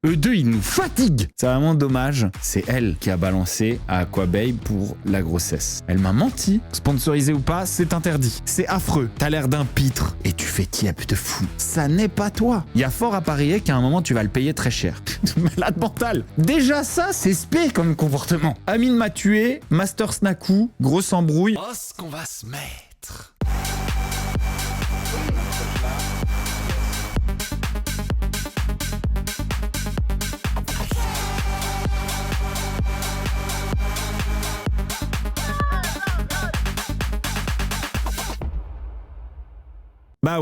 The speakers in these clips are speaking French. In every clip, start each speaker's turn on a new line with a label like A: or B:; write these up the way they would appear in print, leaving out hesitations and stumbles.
A: Eux deux, ils nous fatiguent. C'est vraiment dommage. C'est elle qui a balancé à Aquababe pour la grossesse. Elle m'a menti. Sponsorisé ou pas, c'est interdit. C'est affreux. T'as l'air d'un pitre et tu fais tiep de fou. Ça n'est pas toi. Il y a fort à parier qu'à un moment, tu vas le payer très cher. Malade mental. Déjà ça, c'est spé comme comportement. Amine m'a tué, Master Snaku, grosse embrouille. Oh, ce qu'on va se mettre. Bah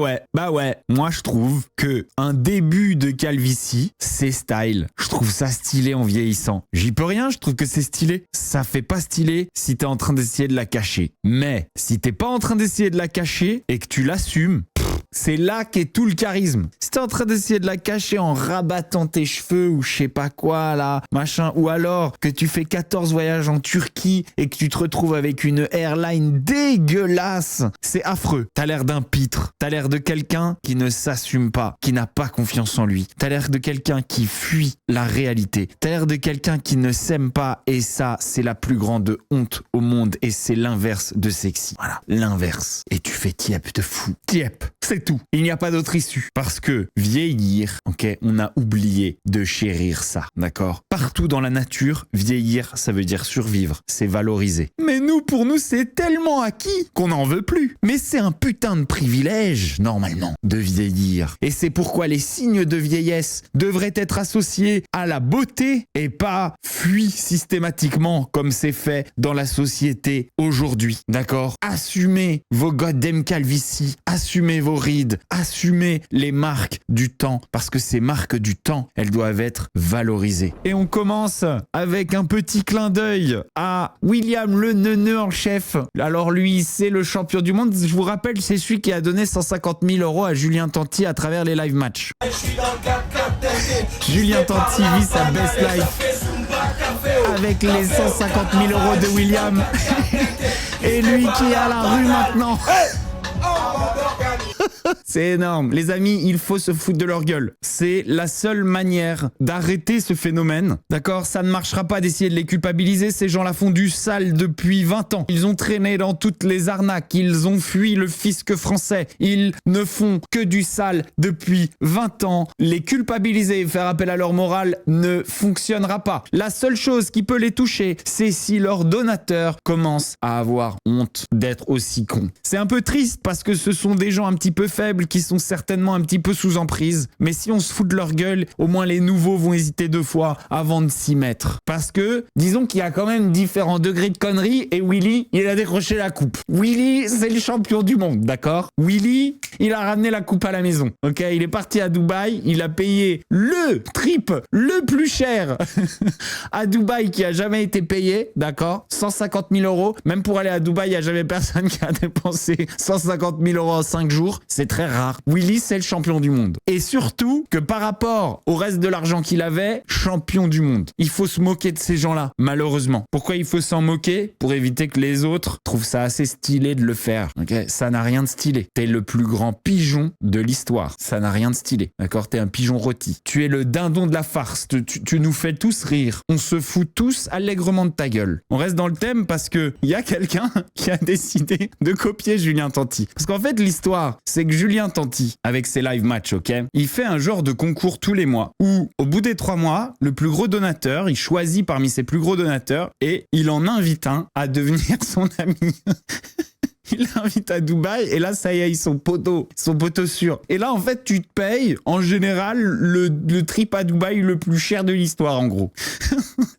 A: ouais, moi je trouve que un début de calvitie, c'est style. Je trouve ça stylé en vieillissant. J'y peux rien, je trouve que c'est stylé. Ça fait pas stylé si t'es en train d'essayer de la cacher. Mais si t'es pas en train d'essayer de la cacher et que tu l'assumes, c'est là qu'est tout le charisme. Si t'es en train d'essayer de la cacher en rabattant tes cheveux ou je sais pas quoi là, machin, ou alors que tu fais 14 voyages en Turquie et que tu te retrouves avec une airline dégueulasse, c'est affreux. T'as l'air d'un pitre. T'as l'air de quelqu'un qui ne s'assume pas, qui n'a pas confiance en lui. T'as l'air de quelqu'un qui fuit la réalité. T'as l'air de quelqu'un qui ne s'aime pas et ça, c'est la plus grande honte au monde et c'est l'inverse de sexy. Voilà, l'inverse. Et tu fais tiep de fou. Tiep. C'est tout. Il n'y a pas d'autre issue. Parce que vieillir, ok, on a oublié de chérir ça, d'accord? Partout dans la nature, vieillir, ça veut dire survivre. C'est valoriser. Mais nous, pour nous, c'est tellement acquis qu'on n'en veut plus. Mais c'est un putain de privilège, normalement, de vieillir. Et c'est pourquoi les signes de vieillesse devraient être associés à la beauté et pas fuis systématiquement comme c'est fait dans la société aujourd'hui, d'accord? Assumez vos goddamn calvities, assumez vos rides, assumez les marques du temps, parce que ces marques du temps, elles doivent être valorisées. Et on commence avec un petit clin d'œil à William le neuneu en chef. Alors lui, c'est le champion du monde. Je vous rappelle, c'est celui qui a donné 150 000 € à Julien Tanti à travers les live matchs. Julien Tanti vit sa best life avec les 150 000 € de William. Et lui qui est à la rue maintenant. C'est énorme. Les amis, il faut se foutre de leur gueule. C'est la seule manière d'arrêter ce phénomène. D'accord? Ça ne marchera pas d'essayer de les culpabiliser. Ces gens-là font du sale depuis 20 ans. Ils ont traîné dans toutes les arnaques. Ils ont fui le fisc français. Ils ne font que du sale depuis 20 ans. Les culpabiliser et faire appel à leur morale ne fonctionnera pas. La seule chose qui peut les toucher, c'est si leurs donateurs commencent à avoir honte d'être aussi cons. C'est un peu triste parce que ce sont des gens un petit peu faibles qui sont certainement un petit peu sous emprise. Mais si on se fout de leur gueule, au moins les nouveaux vont hésiter 2 fois avant de s'y mettre. Parce que, disons qu'il y a quand même différents degrés de conneries et Willy, il a décroché la coupe. Willy, c'est le champion du monde, d'accord? Willy, il a ramené la coupe à la maison. Ok, il est parti à Dubaï, il a payé le trip le plus cher à Dubaï qui a jamais été payé, d'accord? 150 000 €. Même pour aller à Dubaï, il n'y a jamais personne qui a dépensé 150 000 € en 5 jours. C'est très rare. Willy, c'est le champion du monde. Et surtout que par rapport au reste de l'argent qu'il avait, champion du monde. Il faut se moquer de ces gens-là, malheureusement. Pourquoi il faut s'en moquer? Pour éviter que les autres trouvent ça assez stylé de le faire. Ok, ça n'a rien de stylé. T'es le plus grand pigeon de l'histoire. Ça n'a rien de stylé. D'accord? T'es un pigeon rôti. Tu es le dindon de la farce. Tu nous fais tous rire. On se fout tous allègrement de ta gueule. On reste dans le thème parce que il y a quelqu'un qui a décidé de copier Julien Tanti. Parce qu'en fait, l'histoire, c'est que Julien Tanti, avec ses live matchs, ok, il fait un genre de concours tous les mois où, au bout des 3 mois, le plus gros donateur, il choisit parmi ses plus gros donateurs et il en invite un à devenir son ami. Il l'invite à Dubaï et là, ça y est, ils sont poteaux sûrs. Et là, en fait, tu te payes, en général, le trip à Dubaï le plus cher de l'histoire, en gros.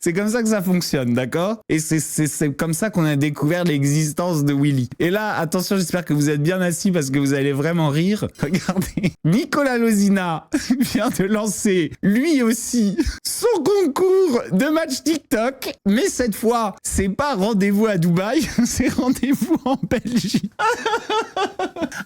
A: C'est comme ça que ça fonctionne, d'accord? Et c'est comme ça qu'on a découvert l'existence de Willy. Et là, attention, j'espère que vous êtes bien assis parce que vous allez vraiment rire. Regardez, Nicolas Lozina vient de lancer, lui aussi, son concours de match TikTok. Mais cette fois, c'est pas rendez-vous à Dubaï, c'est rendez-vous en Belgique.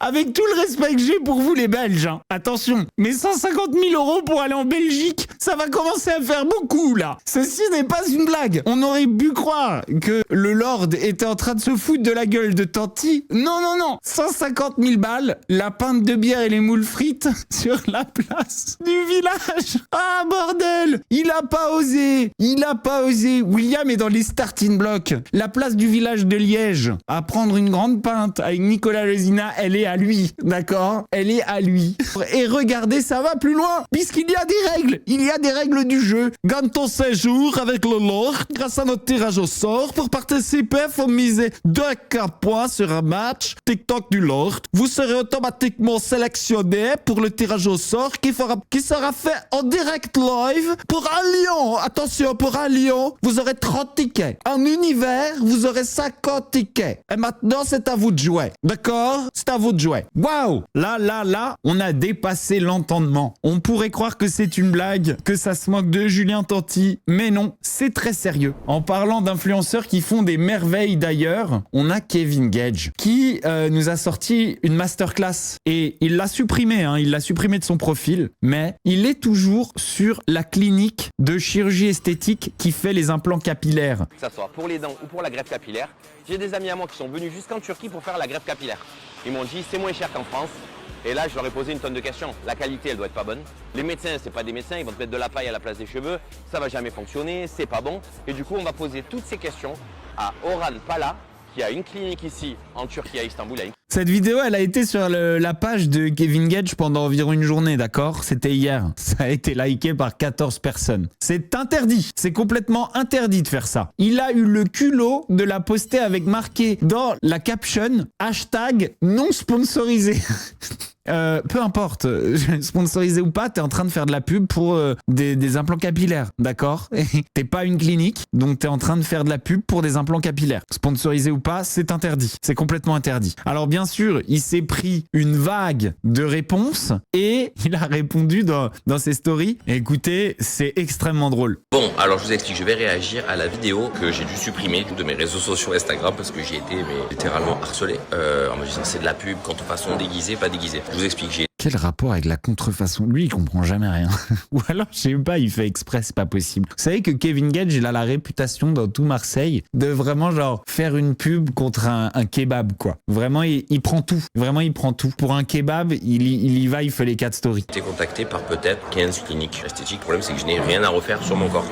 A: Avec tout le respect que j'ai pour vous les Belges, hein. Attention, mais 150 000 € pour aller en Belgique, ça va commencer à faire beaucoup là. Ceci n'est pas une blague. On aurait pu croire que le Lord était en train de se foutre de la gueule de Tanti. Non, non, non. 150 000 balles, la pinte de bière et les moules frites sur la place du village. Ah bordel. Il a pas osé. Il a pas osé. William est dans les starting blocks. La place du village de Liège à prendre une grande pinte avec Nicolas Lezina, elle est à lui. D'accord? Elle est à lui. Et regardez, ça va plus loin. Puisqu'il y a des règles. Il y a des règles du jeu. Gagne ton séjour avec le Lord grâce à notre tirage au sort. Pour participer, il faut miser 2K points sur un match TikTok du Lord. Vous serez automatiquement sélectionné pour le tirage au sort qui sera fait en direct live pour un lion. Attention, pour un lion, vous aurez 30 tickets. En univers, vous aurez 50 tickets. Et maintenant, c'est à vous de jouer. D'accord? C'est à vous de jouer. Waouh! Là, on a dépassé l'entendement. On pourrait croire que c'est une blague, que ça se moque de Julien Tanti, mais non, c'est très sérieux. En parlant d'influenceurs qui font des merveilles d'ailleurs, on a Kevin Gage qui nous a sorti une masterclass et il l'a supprimé, il l'a supprimé de son profil, mais il est toujours sur la clinique de chirurgie esthétique qui fait les implants capillaires.
B: Que ça soit pour les dents ou pour la greffe capillaire, j'ai des amis à moi qui sont venus jusqu'en Turquie pour faire la greffe capillaire. Ils m'ont dit c'est moins cher qu'en France. Et là, je leur ai posé une tonne de questions. La qualité, elle doit être pas bonne. Les médecins, c'est pas des médecins, ils vont te mettre de la paille à la place des cheveux. Ça va jamais fonctionner, c'est pas bon. Et du coup, on va poser toutes ces questions à Orhan Pala, qui a une clinique ici en Turquie, à Istanbul.
A: Cette vidéo, elle a été sur la page de Kevin Gage pendant environ une journée, d'accord? C'était hier. Ça a été liké par 14 personnes. C'est interdit. C'est complètement interdit de faire ça. Il a eu le culot de la poster avec marqué dans la caption hashtag non sponsorisé. Peu importe, sponsorisé ou pas, t'es en train de faire de la pub pour des implants capillaires, d'accord? T'es pas une clinique, donc t'es en train de faire de la pub pour des implants capillaires. Sponsorisé ou pas, c'est interdit. C'est complètement interdit. Alors bien sûr, il s'est pris une vague de réponses et il a répondu dans ses stories. Écoutez, c'est extrêmement drôle.
C: Bon, alors je vous explique, je vais réagir à la vidéo que j'ai dû supprimer de mes réseaux sociaux Instagram parce que j'ai été littéralement harcelé en me disant c'est de la pub, contrefaçon déguisée, pas déguisée. Je vous explique,
A: Quel rapport avec la contrefaçon? Lui, il comprend jamais rien. Ou alors, je sais pas, il fait exprès, c'est pas possible. Vous savez que Kevin Gage, il a la réputation dans tout Marseille de vraiment genre faire une pub contre un kebab, quoi. Vraiment, il prend tout. Vraiment, il prend tout. Pour un kebab, il y va, il fait les 4 stories.
C: J'ai été contacté par peut-être 15 cliniques esthétiques. Le problème, c'est que je n'ai rien à refaire sur mon corps.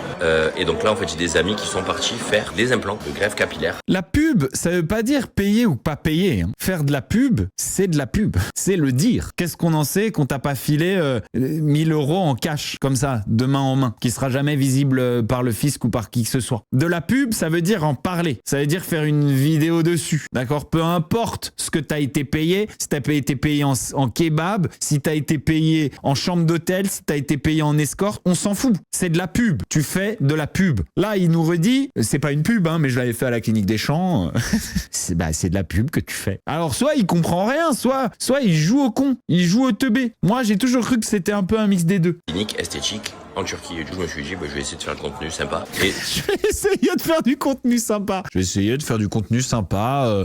C: Et donc là, en fait, j'ai des amis qui sont partis faire des implants de greffe capillaire.
A: La pub, ça veut pas dire payer ou pas payer. Faire de la pub, c'est de la pub. C'est le dire. Qu'est-ce qu'on en sait qu'on t'a pas filé 1000 € en cash, comme ça, de main en main, qui sera jamais visible par le fisc ou par qui que ce soit. De la pub, ça veut dire en parler. Ça veut dire faire une vidéo dessus. D'accord? Peu importe ce que t'as été payé, si t'as été payé en kebab, si t'as été payé en chambre d'hôtel, si t'as été payé en escorte, on s'en fout. C'est de la pub. Tu fais de la pub. Là, il nous redit, c'est pas une pub, mais je l'avais fait à la clinique des Champs. C'est de la pub que tu fais. Alors, soit il comprend rien, soit il joue au con. Il joue au teubé. Moi, j'ai toujours cru que c'était un peu un mix des deux.
C: Clinique esthétique en Turquie. Et du coup, je me suis dit, je vais essayer de faire le contenu sympa. Et
A: je vais essayer de faire du contenu sympa. Je vais essayer de faire du contenu sympa,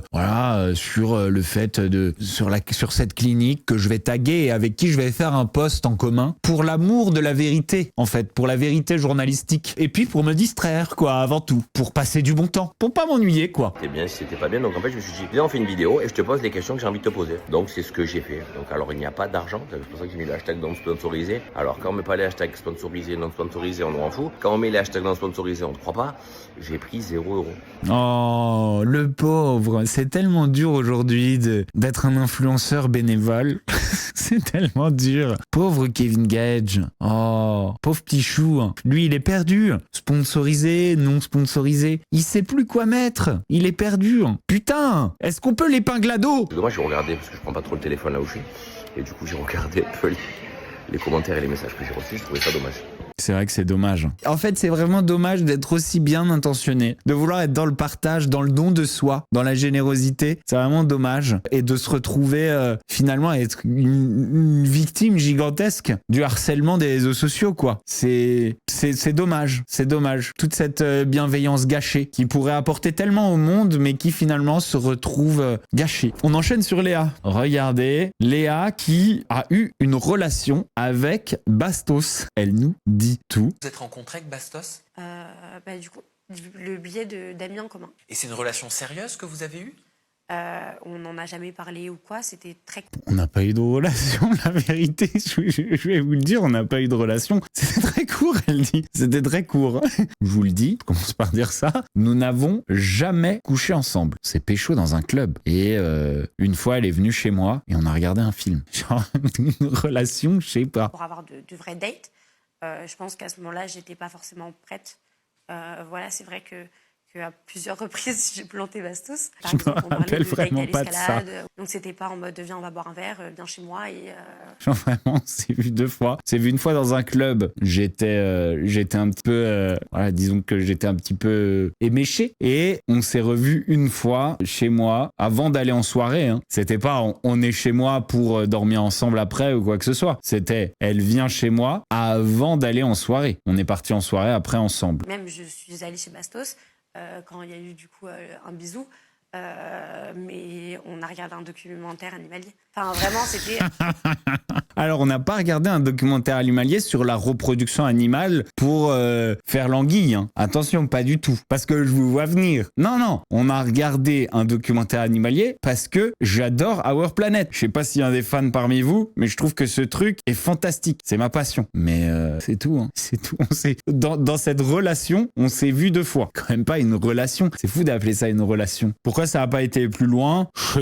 A: sur le fait sur cette clinique que je vais taguer et avec qui je vais faire un post en commun pour l'amour de la vérité, en fait, pour la vérité journalistique. Et puis pour me distraire, quoi, avant tout. Pour passer du bon temps. Pour pas m'ennuyer, quoi.
C: c'était bien, si c'était pas bien. Donc en fait, je me suis dit, viens, on fait une vidéo et je te pose les questions que j'ai envie de te poser. Donc c'est ce que j'ai fait. Donc alors, il n'y a pas d'argent. C'est pour ça que j'ai mis le hashtag non sponsorisé. Alors quand on met pas les hashtags sponsorisés, non sponsorisé, on nous en fout. Quand on met les hashtags non sponsorisés, on ne croit pas. J'ai pris 0 €.
A: Oh, le pauvre. C'est tellement dur aujourd'hui d'être un influenceur bénévole. C'est tellement dur. Pauvre Kevin Gage. Oh, pauvre petit chou. Lui, il est perdu. Sponsorisé, non sponsorisé. Il sait plus quoi mettre. Il est perdu. Putain, est-ce qu'on peut l'épingler à dos?
C: C'est dommage, j'ai regardé parce que je prends pas trop le téléphone là où je suis. Et du coup, j'ai regardé un peu les commentaires et les messages que j'ai reçus. Je trouvais ça dommage.
A: C'est vrai que c'est dommage. En fait, c'est vraiment dommage d'être aussi bien intentionné, de vouloir être dans le partage, dans le don de soi, dans la générosité. C'est vraiment dommage. Et de se retrouver finalement à être une victime gigantesque du harcèlement des réseaux sociaux, quoi. C'est dommage. C'est dommage. Toute cette bienveillance gâchée qui pourrait apporter tellement au monde, mais qui finalement se retrouve gâchée. On enchaîne sur Léa. Regardez, Léa qui a eu une relation avec Bastos. Elle nous dit tout.
D: Vous êtes rencontré avec Bastos?
E: Du coup, le biais d'amis en commun.
D: Et c'est une relation sérieuse que vous avez eue? On n'en a jamais parlé ou quoi, c'était très...
A: On n'a pas eu de relation, la vérité, je vais vous le dire, on n'a pas eu de relation. C'était très court, elle dit. C'était très court. Je vous le dis, je commence par dire ça. Nous n'avons jamais couché ensemble. C'est pécho dans un club. Et une fois, elle est venue chez moi et on a regardé un film. Genre, une relation, je sais pas.
D: Pour avoir de vraies dates, je pense qu'à ce moment-là, j'étais pas forcément prête. Voilà, c'est vrai qu'à plusieurs reprises, j'ai planté Bastos.
A: Je me rappelle vraiment pas de ça.
D: Donc, c'était pas en mode viens, on va boire un verre, viens chez moi.
A: Genre vraiment, c'est vu 2 fois. C'est vu une fois dans un club. J'étais un petit peu, voilà, disons que j'étais un petit peu éméché. Et on s'est revu une fois chez moi avant d'aller en soirée. Hein. C'était pas on est chez moi pour dormir ensemble après ou quoi que ce soit. C'était elle vient chez moi avant d'aller en soirée. On est parti en soirée après ensemble.
D: Même je suis allée chez Bastos. Quand il y a eu du coup un bisou, mais on a regardé un documentaire animalier. Enfin, vraiment, c'était...
A: Alors, on n'a pas regardé un documentaire animalier sur la reproduction animale pour faire l'anguille. Hein. Attention, pas du tout. Parce que je vous vois venir. Non. On a regardé un documentaire animalier parce que j'adore Our Planet. Je sais pas s'il y a des fans parmi vous, mais je trouve que ce truc est fantastique. C'est ma passion. Mais c'est tout. Hein. C'est tout. Dans cette relation, on s'est vu 2 fois. Quand même pas une relation. C'est fou d'appeler ça une relation. Pourquoi ça n'a pas été plus loin ? Je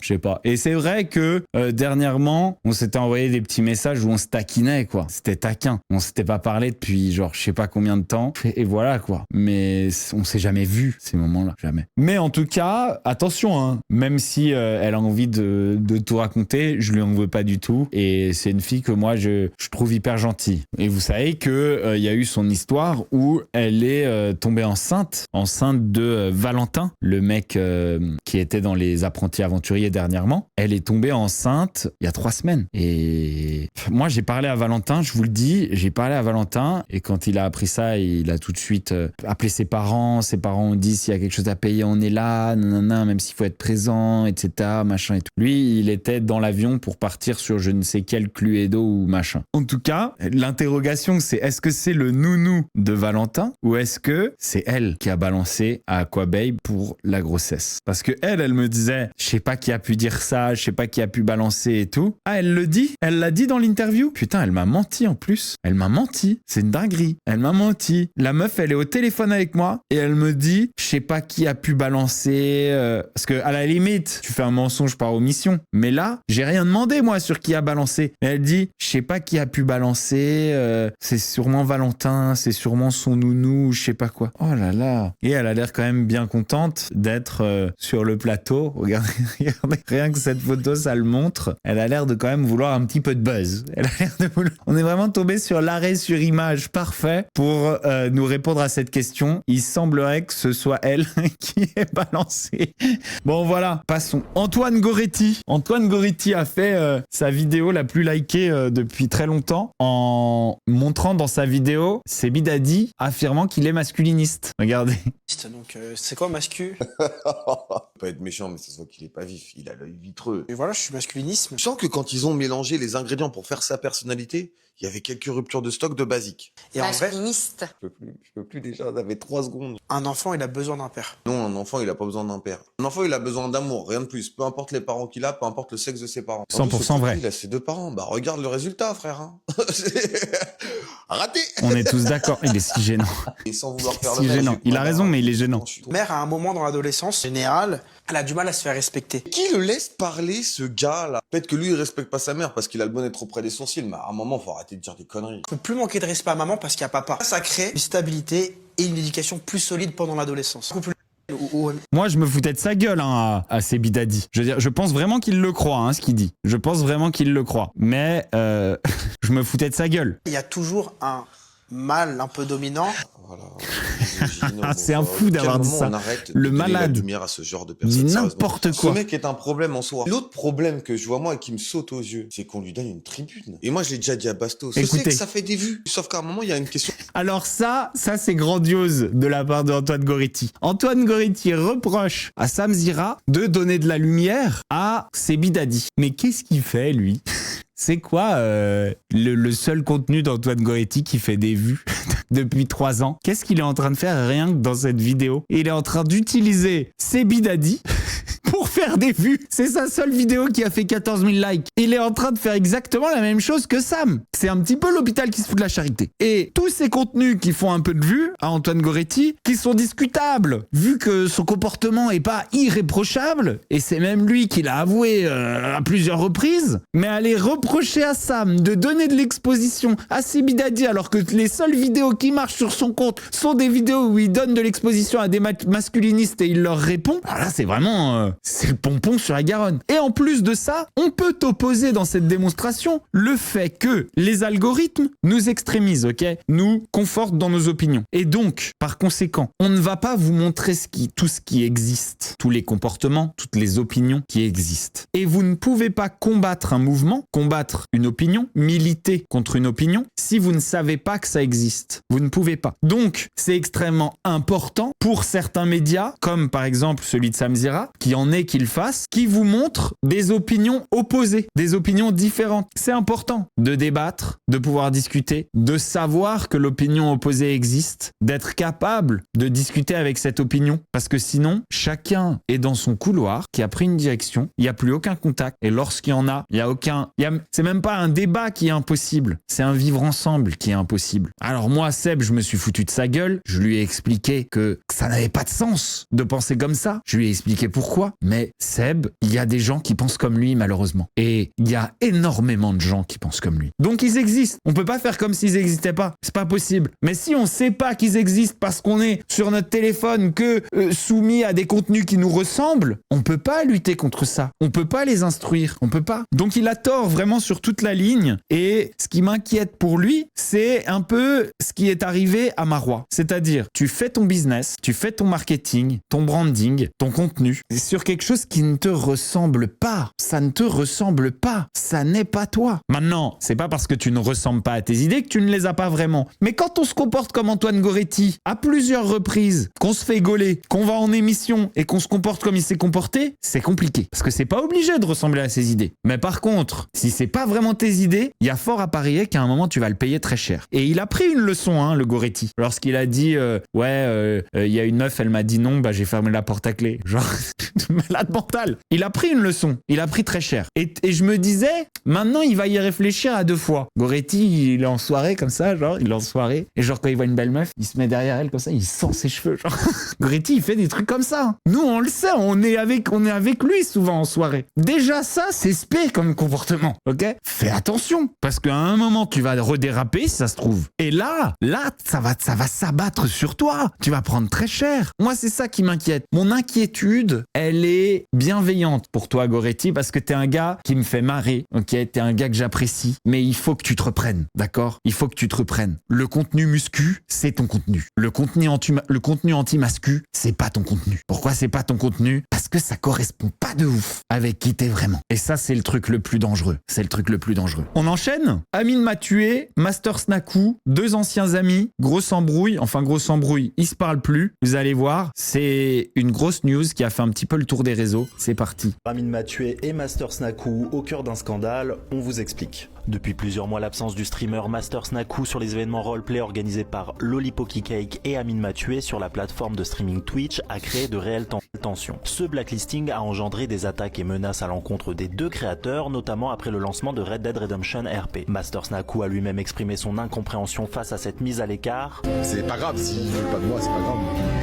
A: sais pas. Et c'est vrai que dernièrement, on s'était envoyé des petits messages où on se taquinait, quoi. C'était taquin. On s'était pas parlé depuis genre je sais pas combien de temps. Et voilà, quoi. Mais on s'est jamais vu ces moments-là. Jamais. Mais en tout cas, attention, hein. Même si elle a envie de tout raconter, je lui en veux pas du tout. Et c'est une fille que moi, je trouve hyper gentille. Et vous savez que y a eu son histoire où elle est tombée enceinte de Valentin, le mec qui était dans Les Apprentis Aventuriers dernièrement. Elle est tombée enceinte il y a 3 semaines. Et moi, j'ai parlé à Valentin, je vous le dis, et quand il a appris ça, il a tout de suite appelé ses parents. Ses parents ont dit s'il y a quelque chose à payer, on est là, nanana, même s'il faut être présent, etc., machin et tout. Lui, il était dans l'avion pour partir sur je ne sais quel Cluedo ou machin. En tout cas, l'interrogation, c'est est-ce que c'est le nounou de Valentin ou est-ce que c'est elle qui a balancé à Aquababe pour la grossesse? Parce que elle me disait, je sais pas qui a pu dire ça, je sais pas qui a pu balancer et tout. Ah, elle le dit? Elle l'a dit dans l'interview? Putain, elle m'a menti en plus. Elle m'a menti. C'est une dinguerie. Elle m'a menti. La meuf, elle est au téléphone avec moi et elle me dit, je sais pas qui a pu balancer. Parce que à la limite, tu fais un mensonge par omission. Mais là, j'ai rien demandé moi sur qui a balancé. Et elle dit, je sais pas qui a pu balancer. C'est sûrement Valentin, c'est sûrement son nounou, je sais pas quoi. Oh là là. Et elle a l'air quand même bien contente d'être sur le plateau. Regardez, rien que cette photo, ça le montre. Elle a l'air de quand même vouloir un petit peu de buzz. Elle a l'air de vouloir... On est vraiment tombé sur l'arrêt sur image parfait pour nous répondre à cette question. Il semblerait que ce soit elle qui est balancée. Bon voilà, passons. Antoine Goretti a fait sa vidéo la plus likée depuis très longtemps en montrant dans sa vidéo ses bidadis affirmant qu'il est masculiniste. Regardez.
E: Donc c'est quoi mascu?
F: Pas être méchant, mais ça se voit qu'il est pas vif, il a l'œil vitreux.
E: Et voilà, je suis masculinisme.
F: Je sens que quand ils ont mélangé les ingrédients pour faire sa personnalité, il y avait quelques ruptures de stock de basique.
E: Et en vrai,
D: Masculiniste.
F: Je peux plus déjà, ça fait 3 secondes.
E: un enfant, il a besoin d'un père.
F: Non, un enfant, il a pas besoin d'un père. Un enfant, il a besoin d'amour, rien de plus. Peu importe les parents qu'il a, peu importe le sexe de ses parents.
A: 100% vrai.
F: Il a ses 2 parents. Bah, regarde le résultat, frère. Hein. Raté.
A: On est tous d'accord. Il est si gênant.
F: Et sans vouloir faire
A: Si
F: le
A: gênant. Il a raison, mais il est gênant.
E: Mère, à un moment dans l'adolescence, général, elle a du mal à se faire respecter.
F: Qui le laisse parler, ce gars-là? Peut-être que lui, il respecte pas sa mère parce qu'il a le bon être auprès des sourcils, mais à un moment, faut arrêter de dire des conneries.
E: Il faut plus manquer de respect à maman parce qu'il y a papa. Ça crée une stabilité et une éducation plus solide pendant l'adolescence.
A: Moi, je me foutais de sa gueule hein, à ses bidadis. Je veux dire, je pense vraiment qu'il le croit, hein, ce qu'il dit. Je pense vraiment qu'il le croit. Mais je me foutais de sa gueule.
E: Il y a toujours un mâle un peu dominant.
F: Voilà.
A: C'est un fou d'avoir dit ça. Le malade.
F: À ce genre de personne,
A: dit n'importe quoi.
F: Ce mec est un problème en soi. L'autre problème que je vois moi et qui me saute aux yeux, c'est qu'on lui donne une tribune. Et moi, je l'ai déjà dit à Bastos. Je sais que ça fait des vues. Sauf qu'à un moment, il y a une question.
A: Alors ça c'est grandiose de la part d'Antoine Goretti. Antoine Goretti reproche à Sam Zira de donner de la lumière à ses bidadis. Mais qu'est-ce qu'il fait, lui? C'est quoi le seul contenu d'Antoine Goretti qui fait des vues depuis 3 ans? Qu'est-ce qu'il est en train de faire rien que dans cette vidéo? Il est en train d'utiliser ses bidadis pour faire des vues. C'est sa seule vidéo qui a fait 14 000 likes. Il est en train de faire exactement la même chose que Sam. C'est un petit peu l'hôpital qui se fout de la charité. Et tous ces contenus qui font un peu de vues à Antoine Goretti, qui sont discutables, vu que son comportement est pas irréprochable, et c'est même lui qui l'a avoué à plusieurs reprises, mais aller reprocher à Sam de donner de l'exposition à Sibidadi alors que les seules vidéos qui marchent sur son compte sont des vidéos où il donne de l'exposition à des masculinistes et il leur répond, alors là c'est vraiment c'est le pompon sur la Garonne. Et en plus de ça, on peut opposer dans cette démonstration le fait que les algorithmes nous extrémisent, ok, nous confortent dans nos opinions. Et donc, par conséquent, on ne va pas vous montrer tout ce qui existe, tous les comportements, toutes les opinions qui existent. Et vous ne pouvez pas combattre un mouvement, combattre une opinion, militer contre une opinion, si vous ne savez pas que ça existe. Vous ne pouvez pas. Donc, c'est extrêmement important pour certains médias, comme par exemple celui de Sam Zira, qui en est qu'il fasse, qui vous montre des opinions opposées, des opinions différentes. C'est important de débattre, de pouvoir discuter, de savoir que l'opinion opposée existe, d'être capable de discuter avec cette opinion, parce que sinon, chacun est dans son couloir, qui a pris une direction, il n'y a plus aucun contact, et lorsqu'il y en a, c'est même pas un débat qui est impossible, c'est un vivre ensemble qui est impossible. Alors moi, Seb, je me suis foutu de sa gueule, je lui ai expliqué que ça n'avait pas de sens de penser comme ça, je lui ai expliqué pourquoi, mais Seb, il y a des gens qui pensent comme lui malheureusement, et il y a énormément de gens qui pensent comme lui. Donc ils existent, on peut pas faire comme s'ils n'existaient pas, c'est pas possible. Mais si on sait pas qu'ils existent parce qu'on est sur notre téléphone que soumis à des contenus qui nous ressemblent, on peut pas lutter contre ça, on peut pas les instruire, on peut pas. Donc il a tort vraiment sur toute la ligne, et ce qui m'inquiète pour lui, c'est un peu ce qui est arrivé à Marois. C'est-à-dire, tu fais ton business, tu fais ton marketing, ton branding, ton contenu, sur quelque chose qui ne te ressemble pas. Ça ne te ressemble pas. Ça n'est pas toi. Maintenant, c'est pas parce que tu ne ressembles pas à tes idées que tu ne les as pas vraiment. Mais quand on se comporte comme Antoine Goretti, à plusieurs reprises, qu'on se fait gauler, qu'on va en émission et qu'on se comporte comme il s'est comporté, c'est compliqué. Parce que c'est pas obligé de ressembler à ses idées. Mais par contre, si c'est pas vraiment tes idées, il y a fort à parier qu'à un moment tu vas le payer très cher. Et il a pris une leçon, hein, le Goretti. Lorsqu'il a dit il y a une meuf, elle m'a dit non, j'ai fermé la porte à clé. Genre, malade mental. Il a pris une leçon. Il a pris très cher. Et je me disais, maintenant il va y réfléchir à deux fois. Goretti, il est en soirée comme ça, genre, il est en soirée. Et genre, quand il voit une belle meuf, il se met derrière elle comme ça, il sent ses cheveux. Genre. Goretti, il fait des trucs comme ça. Nous, on le sait, on est avec lui souvent en soirée. Déjà, ça, c'est spé comme comportement. Ok? Fais attention. Parce qu'à un moment, tu vas redéraper, si ça se trouve. Et là, ça va s'abattre sur toi. Tu vas prendre très cher. Moi, c'est ça qui m'inquiète. Mon inquiétude, elle est bienveillante pour toi, Goretti, parce que t'es un gars qui me fait marrer. Ok? T'es un gars que j'apprécie. Mais il faut que tu te reprennes. D'accord? Il faut que tu te reprennes. Le contenu muscu, c'est ton contenu. Le contenu anti-mascu, c'est pas ton contenu. Pourquoi c'est pas ton contenu? Parce que ça correspond pas de ouf avec qui t'es vraiment. Et ça, c'est le truc le plus dangereux. C'est le truc le plus dangereux. On enchaîne. Amine m'a tué, Master Snaku, deux anciens amis, grosse embrouille, ils se parlent plus. Vous allez voir, c'est une grosse news qui a fait un petit peu le tour des réseaux. C'est parti.
G: Amine m'a tué et Master Snaku au cœur d'un scandale, on vous explique. Depuis plusieurs mois, l'absence du streamer Master Snaku sur les événements roleplay organisés par Lollipokicake et Amine m'a tué sur la plateforme de streaming Twitch a créé de réelles tensions. Ce blacklisting a engendré des attaques et menaces à l'encontre des deux créateurs, notamment après le lancement de Red Dead Redemption RP. Master Snaku a lui-même exprimé son incompréhension face à cette mise à l'écart.
H: C'est pas grave, s'ils veulent pas de moi, c'est pas grave,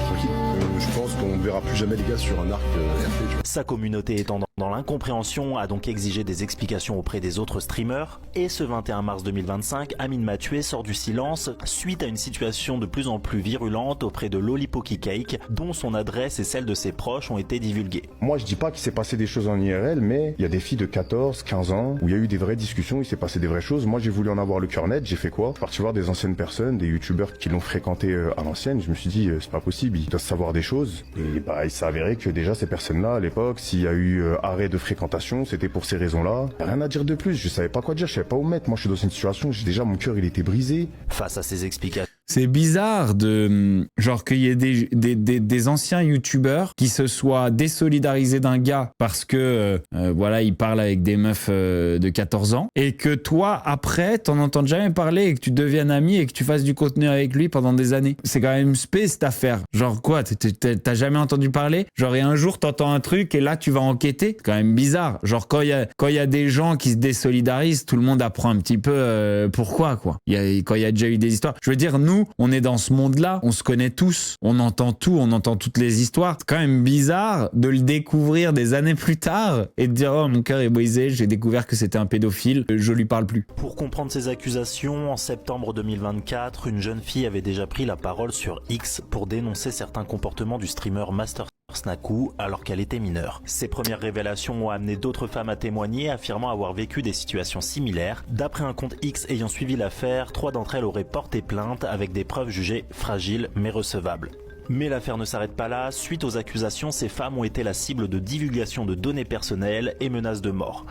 H: tranquille. Je pense qu'on ne verra plus jamais les gars sur un arc RP.
G: Sa communauté étant dans l'incompréhension a donc exigé des explications auprès des autres streamers. Et ce 21 mars 2025, Amine m'a tué sort du silence suite à une situation de plus en plus virulente auprès de Lollipokicake, dont son adresse et celle de ses proches ont été divulguées.
H: Moi je dis pas qu'il s'est passé des choses en IRL, mais il y a des filles de 14, 15 ans où il y a eu des vraies discussions, il s'est passé des vraies choses. Moi j'ai voulu en avoir le cœur net, j'ai fait quoi? Je suis parti voir des anciennes personnes, des youtubeurs qui l'ont fréquenté à l'ancienne. Je me suis dit c'est pas possible, ils doivent savoir des choses. Et il s'est avéré que déjà ces personnes-là à l'époque, s'il y a eu arrêt de fréquentation, c'était pour ces raisons-là. Rien à dire de plus, je savais pas quoi dire, je savais pas où mettre. Moi je suis dans une situation, déjà mon cœur il était brisé.
G: Face à ces explications.
A: C'est bizarre de genre qu'il y ait des anciens youtubeurs qui se soient désolidarisés d'un gars parce que voilà, il parle avec des meufs de 14 ans et que toi après t'en entends jamais parler et que tu deviennes ami et que tu fasses du contenu avec lui pendant des années. C'est quand même spé cette affaire. Genre quoi, t'as jamais entendu parler? Genre et un jour t'entends un truc et là tu vas enquêter. C'est quand même bizarre. Genre quand il y a des gens qui se désolidarisent, tout le monde apprend un petit peu pourquoi quoi. Quand il y a déjà eu des histoires. Je veux dire, nous, on est dans ce monde-là, on se connaît tous, on entend tout, on entend toutes les histoires. C'est quand même bizarre de le découvrir des années plus tard et de dire oh mon cœur est brisé, j'ai découvert que c'était un pédophile, je lui parle plus.
G: Pour comprendre ces accusations, en septembre 2024, une jeune fille avait déjà pris la parole sur X pour dénoncer certains comportements du streamer Master Snaku alors qu'elle était mineure. Ces premières révélations ont amené d'autres femmes à témoigner, affirmant avoir vécu des situations similaires. D'après un compte X ayant suivi l'affaire, 3 d'entre elles auraient porté plainte avec des preuves jugées fragiles mais recevables. Mais l'affaire ne s'arrête pas là. Suite aux accusations, ces femmes ont été la cible de divulgation de données personnelles et menaces de mort.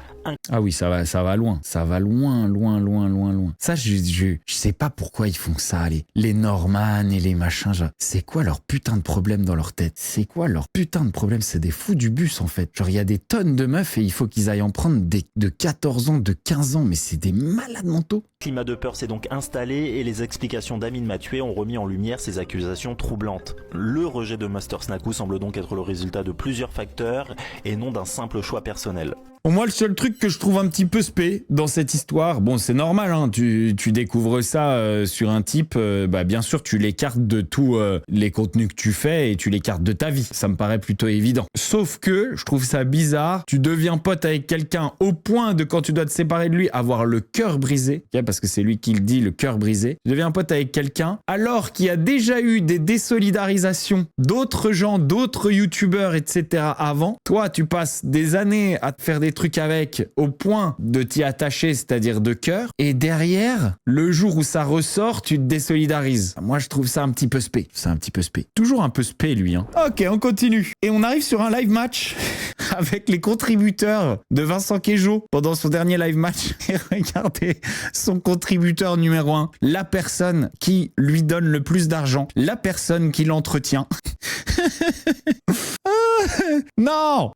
A: Ah oui, ça va loin. Ça va loin. Ça, je sais pas pourquoi ils font ça, les Norman et les machins. C'est quoi leur putain de problème dans leur tête? C'est quoi leur putain de problème? C'est des fous du bus, en fait. Genre, il y a des tonnes de meufs et il faut qu'ils aillent en prendre de 14 ans, de 15 ans. Mais c'est des malades mentaux.
G: Le climat de peur s'est donc installé et les explications d'Amine Mathieu ont remis en lumière ces accusations troublantes. Le rejet de Master Snaku semble donc être le résultat de plusieurs facteurs et non d'un simple choix personnel.
A: Moi, le seul truc que je trouve un petit peu spé dans cette histoire, bon, c'est normal, hein, tu découvres ça sur un type, bien sûr, tu l'écartes de tous les contenus que tu fais et tu l'écartes de ta vie. Ça me paraît plutôt évident. Sauf que je trouve ça bizarre. Tu deviens pote avec quelqu'un au point de, quand tu dois te séparer de lui, avoir le cœur brisé, parce que c'est lui qui le dit, le cœur brisé. Tu deviens pote avec quelqu'un alors qu'il y a déjà eu des désolidarisations d'autres gens, d'autres youtubeurs, etc. avant. Toi, tu passes des années à te faire des trucs avec au point de t'y attacher, c'est-à-dire de cœur, et derrière, le jour où ça ressort, tu te désolidarises. Moi, je trouve ça un petit peu spé. C'est un petit peu spé. Toujours un peu spé, lui. Hein. Ok, on continue. Et on arrive sur un live match avec les contributeurs de Vincent Queijo pendant son dernier live match. Et regardez son contributeur numéro 1, la personne qui lui donne le plus d'argent, la personne qui l'entretient. Non,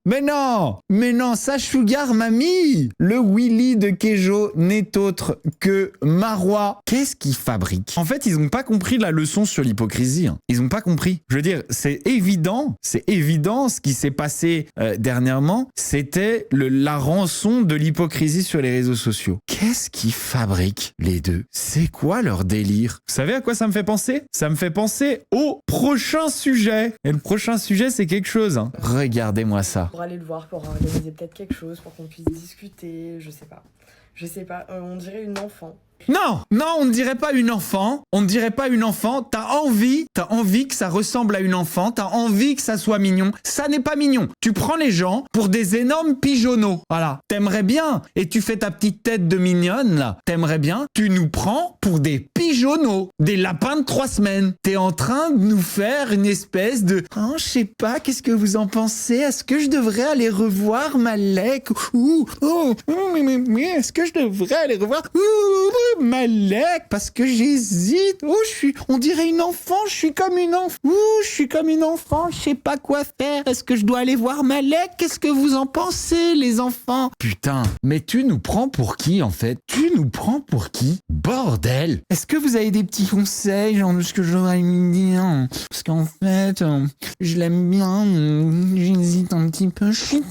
A: ça Sugar Mami. Le Willy de Queijo n'est autre que Marois. Qu'est-ce qu'il fabrique? En fait, ils n'ont pas compris la leçon sur l'hypocrisie. Hein. Ils n'ont pas compris. Je veux dire, c'est évident ce qui s'est passé dernièrement. C'était la rançon de l'hypocrisie sur les réseaux sociaux. Qu'est-ce qu'ils fabriquent, les deux? C'est quoi leur délire? Vous savez à quoi ça me fait penser? Ça me fait penser au prochain sujet. Et le prochain sujet, c'est quelque chose. Hein. Regardez-moi ça.
I: Pour aller le voir, pour organiser peut-être quelque chose, pour qu'on puisse discuter, je sais pas, on dirait une enfant.
A: Non, on ne dirait pas une enfant. On ne dirait pas une enfant. T'as envie que ça ressemble à une enfant. T'as envie que ça soit mignon. Ça n'est pas mignon. Tu prends les gens pour des énormes pigeonneaux. Voilà. T'aimerais bien. Et tu fais ta petite tête de mignonne, là. T'aimerais bien. Tu nous prends pour des pigeonneaux. Des lapins de 3 semaines. T'es en train de nous faire une espèce de... Oh, je sais pas, qu'est-ce que vous en pensez? Est-ce que je devrais aller revoir Malek? Est-ce que je devrais aller revoir... Malek, parce que j'hésite. On dirait une enfant, je suis comme une enfant, je sais pas quoi faire. Est-ce que je dois aller voir Malek? Qu'est-ce que vous en pensez, les enfants? Putain, mais tu nous prends pour qui, en fait? Tu nous prends pour qui? Bordel! Est-ce que vous avez des petits conseils, genre de ce que j'aurais me dire? Parce qu'en fait, je l'aime bien, j'hésite un petit peu, je suis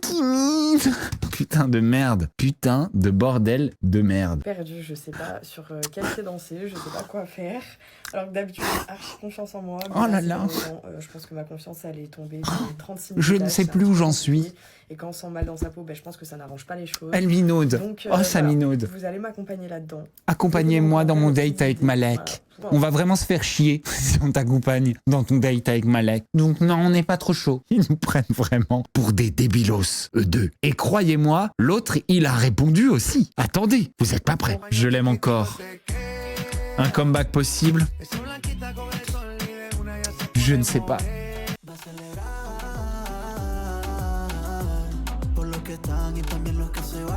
A: timide. Putain de merde, putain de bordel de merde.
I: Perdu, je sais pas sur quel pied danser, je sais pas quoi faire. Alors que d'habitude, j'ai archi confiance en moi.
A: Oh là là.
I: Je pense que ma confiance, elle est tombée. 36
A: je ne sais plus où j'en suis.
I: Et quand on sent mal dans sa peau, je pense que ça n'arrange pas les choses.
A: Elle minaude.
I: Donc,
A: ça minaude.
I: Vous allez m'accompagner là-dedans.
A: Accompagnez-moi dans mon date avec Malek. Voilà. On va vraiment se faire chier si on t'accompagne dans ton date avec Malek. Donc non, on n'est pas trop chaud. Ils nous prennent vraiment pour des débilos, eux deux. Et croyez-moi, l'autre, il a répondu aussi. Attendez, vous êtes pas prêts. Je l'aime encore. Un comeback possible? Je ne sais pas. Y también los que se van,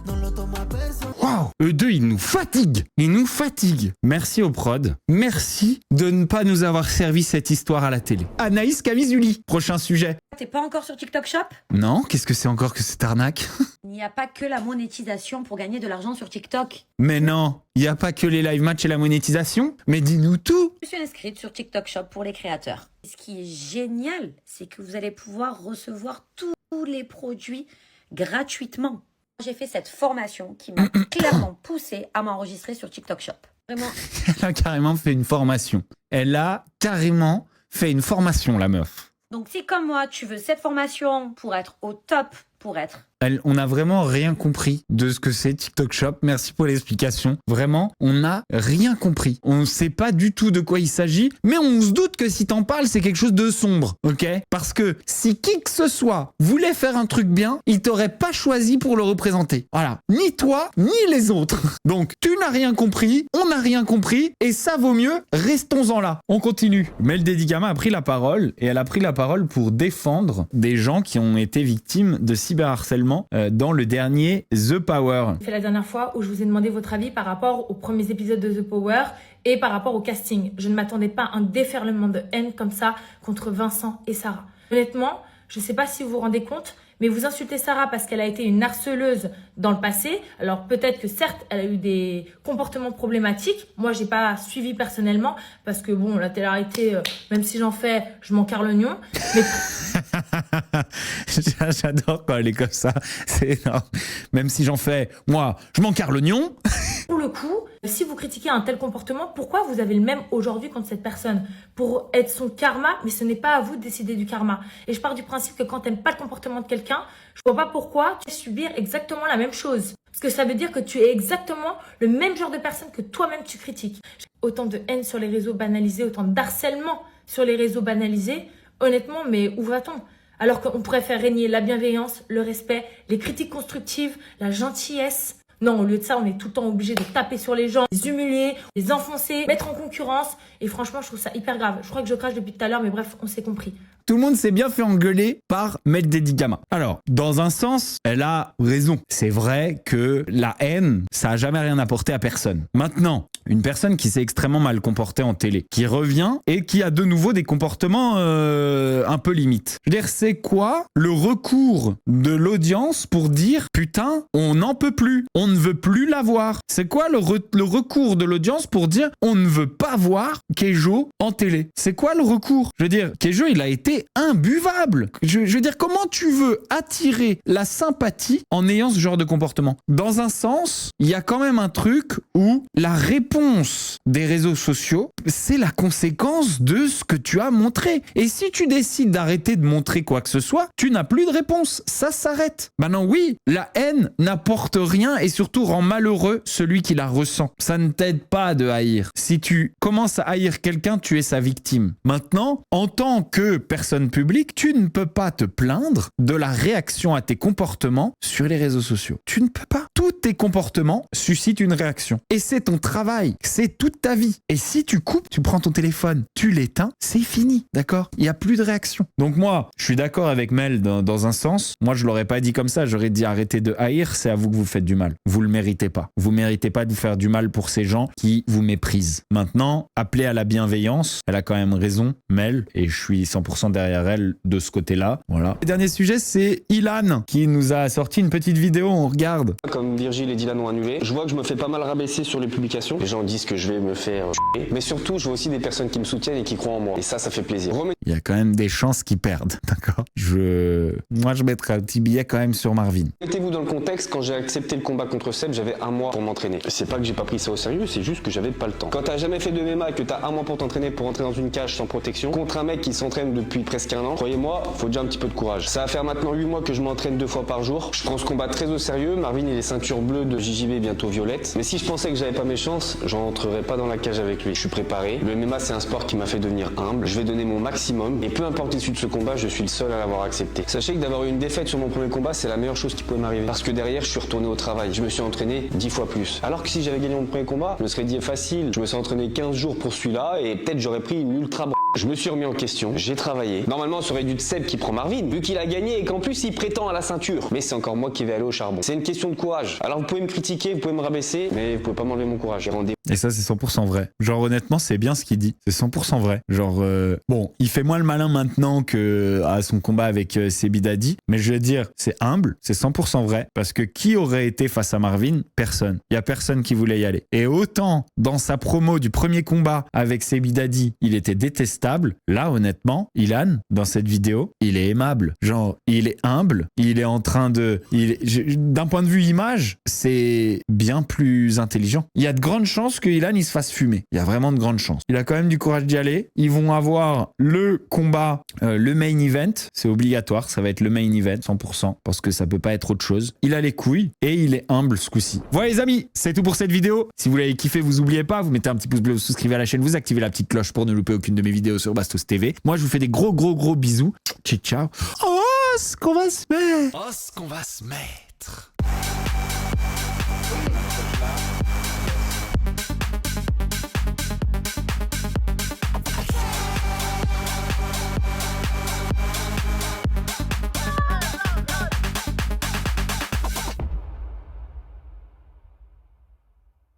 A: no lo tomo a personal. Eux deux, ils nous fatiguent. Ils nous fatiguent. Merci au prod. Merci de ne pas nous avoir servi cette histoire à la télé. Anaïs Camizuli, prochain sujet.
J: T'es pas encore sur TikTok Shop?
A: Non, qu'est-ce que c'est encore que cette arnaque?
J: Il n'y a pas que la monétisation pour gagner de l'argent sur TikTok.
A: Mais non, il n'y a pas que les live matchs et la monétisation. Mais dis-nous tout.
J: Je suis inscrite sur TikTok Shop pour les créateurs. Ce qui est génial, c'est que vous allez pouvoir recevoir tous les produits gratuitement. J'ai fait cette formation qui m'a clairement poussée à m'enregistrer sur TikTok Shop. Vraiment.
A: Elle a carrément fait une formation. Elle a carrément fait une formation, la meuf.
J: Donc si comme moi, tu veux cette formation pour être au top, pour être...
A: On n'a vraiment rien compris de ce que c'est TikTok Shop. Merci pour l'explication. Vraiment, on n'a rien compris. On ne sait pas du tout de quoi il s'agit, mais on se doute que si t'en parles, c'est quelque chose de sombre, ok? Parce que si qui que ce soit voulait faire un truc bien, il t'aurait pas choisi pour le représenter. Voilà. Ni toi, ni les autres. Donc, tu n'as rien compris, on n'a rien compris, et ça vaut mieux, restons-en là. On continue. Mel Dedigama a pris la parole, et elle a pris la parole pour défendre des gens qui ont été victimes de cyberharcèlement dans le dernier The Power.
K: C'est la dernière fois où je vous ai demandé votre avis par rapport aux premiers épisodes de The Power et par rapport au casting. Je ne m'attendais pas à un déferlement de haine comme ça contre Vincent et Sarah. Honnêtement, je ne sais pas si vous vous rendez compte, mais vous insultez Sarah parce qu'elle a été une harceleuse dans le passé. Alors peut-être que certes, elle a eu des comportements problématiques. Moi, j'ai pas suivi personnellement parce que bon, la télé-réalité, même si j'en fais, je m'en carre l'oignon. Mais...
A: J'adore quand elle est comme ça. C'est énorme. Même si j'en fais, moi, je m'en carre l'oignon.
K: Pour le coup, si vous critiquez un tel comportement, pourquoi vous avez le même aujourd'hui contre cette personne? Pour être son karma, mais ce n'est pas à vous de décider du karma. Et je pars du principe que quand tu n'aimes pas le comportement de quelqu'un, je vois pas pourquoi tu vas subir exactement la même chose. Parce que ça veut dire que tu es exactement le même genre de personne que toi-même tu critiques. Autant de haine sur les réseaux banalisés, autant d'harcèlement sur les réseaux banalisés. Honnêtement, mais où va-t-on? Alors qu'on pourrait faire régner la bienveillance, le respect, les critiques constructives, la gentillesse. Non, au lieu de ça, on est tout le temps obligé de taper sur les gens, les humilier, les enfoncer, mettre en concurrence. Et franchement, je trouve ça hyper grave. Je crois que je crache depuis tout à l'heure, mais bref, on s'est compris.
A: Tout le monde s'est bien fait engueuler par Mel Dedigama. Alors, dans un sens, elle a raison. C'est vrai que la haine, ça a jamais rien apporté à personne. Maintenant, une personne qui s'est extrêmement mal comportée en télé, qui revient et qui a de nouveau des comportements un peu limites. Je veux dire, c'est quoi le recours de l'audience pour dire « Putain, on n'en peut plus, on ne veut plus la voir ». C'est quoi le recours de l'audience pour dire « On ne veut pas voir Keijo en télé ». C'est quoi le recours? Je veux dire, Keijo, il a été imbuvable. Je veux dire, comment tu veux attirer la sympathie en ayant ce genre de comportement? Dans un sens, il y a quand même un truc où la réponse des réseaux sociaux, c'est la conséquence de ce que tu as montré. Et si tu décides d'arrêter de montrer quoi que ce soit, tu n'as plus de réponse. Ça s'arrête. Maintenant, oui, la haine n'apporte rien et surtout rend malheureux celui qui la ressent. Ça ne t'aide pas de haïr. Si tu commences à haïr quelqu'un, tu es sa victime. Maintenant, en tant que personne publique, tu ne peux pas te plaindre de la réaction à tes comportements sur les réseaux sociaux. Tu ne peux pas. Tous tes comportements suscitent une réaction. Et c'est ton travail. C'est toute ta vie. Et si tu coupes, tu prends ton téléphone, tu l'éteins, c'est fini. D'accord? Il n'y a plus de réaction. Donc moi, je suis d'accord avec Mel dans un sens. Moi, je l'aurais pas dit comme ça. J'aurais dit arrêtez de haïr, c'est à vous que vous faites du mal. Vous le méritez pas. Vous méritez pas de vous faire du mal pour ces gens qui vous méprisent. Maintenant, appelez à la bienveillance. Elle a quand même raison, Mel, et je suis 100% derrière elle de ce côté-là. Voilà. Le dernier sujet, c'est Ilan qui nous a sorti une petite vidéo. On regarde.
L: Comme Virgile et Dylan ont annulé, je vois que je me fais pas mal rabaisser sur les publications. Les gens disent que je vais me faire mais surtout, je vois aussi des personnes qui me soutiennent et qui croient en moi. Et ça fait plaisir.
A: Il y a quand même des chances qu'ils perdent, d'accord? Moi, je mettrais un petit billet quand même sur Marvin.
L: Mettez-vous dans le contexte, quand j'ai accepté le combat contre Seb, j'avais 1 mois pour m'entraîner. C'est pas que j'ai pas pris ça au sérieux, c'est juste que j'avais pas le temps. Quand t'as jamais fait de MMA et que t'as 1 mois pour t'entraîner, pour entrer dans une cage sans protection, contre un mec qui s'entraîne depuis presque 1 an, croyez-moi, faut déjà un petit peu de courage. Ça va faire maintenant 8 mois que je m'entraîne 2 fois par jour. Je prends ce combat très au sérieux. Marvin, il est ceinture bleue de JJB, bientôt violette. Mais si je pensais que j'avais pas mes chances, j'entrerais pas dans la cage avec lui. Je suis préparé. Le MMA, c'est un sport qui m'a fait devenir humble. Je vais donner mon maximum. Et peu importe l'issue de ce combat, je suis le seul à l'avoir accepté. Sachez que d'avoir eu une défaite sur mon premier combat, c'est la meilleure chose qui pouvait m'arriver. Parce que derrière, je suis retourné au travail. Je me suis entraîné 10 fois plus. Alors que si j'avais gagné mon premier combat, je me serais dit facile. Je me suis entraîné 15 jours pour celui-là et peut-être j'aurais pris une ultra Je me suis remis en question, j'ai travaillé. Normalement, ça aurait dû être Seb qui prend Marvin, vu qu'il a gagné et qu'en plus il prétend à la ceinture. Mais c'est encore moi qui vais aller au charbon. C'est une question de courage. Alors vous pouvez me critiquer, vous pouvez me rabaisser, mais vous pouvez pas m'enlever mon courage.
A: Et ça, c'est 100% vrai. Genre, honnêtement, c'est bien ce qu'il dit. C'est 100% vrai. Genre, bon, il fait moins le malin maintenant que à son combat avec Sebi Dadi. Mais je veux dire, c'est humble, c'est 100% vrai. Parce que qui aurait été face à Marvin? Personne. Il y a personne qui voulait y aller. Et autant, dans sa promo du premier combat avec Sebi Dadi, il était détestable. Là, honnêtement, Ilan, dans cette vidéo, il est aimable. Genre, il est humble. Il est en train de... D'un point de vue image, c'est bien plus intelligent. Il y a de grandes chances que Ilan il se fasse fumer. Il y a vraiment de grandes chances. Il a quand même du courage d'y aller. Ils vont avoir le combat, le main event. C'est obligatoire. Ça va être le main event, 100%. Parce que ça peut pas être autre chose. Il a les couilles et il est humble ce coup-ci. Voilà les amis, c'est tout pour cette vidéo. Si vous l'avez kiffé, vous oubliez pas, vous mettez un petit pouce bleu, vous souscrivez à la chaîne, vous activez la petite cloche pour ne louper aucune de mes vidéos sur Bastos TV. Moi, je vous fais des gros bisous. Ciao, ciao. Oh, ce qu'on va se mettre.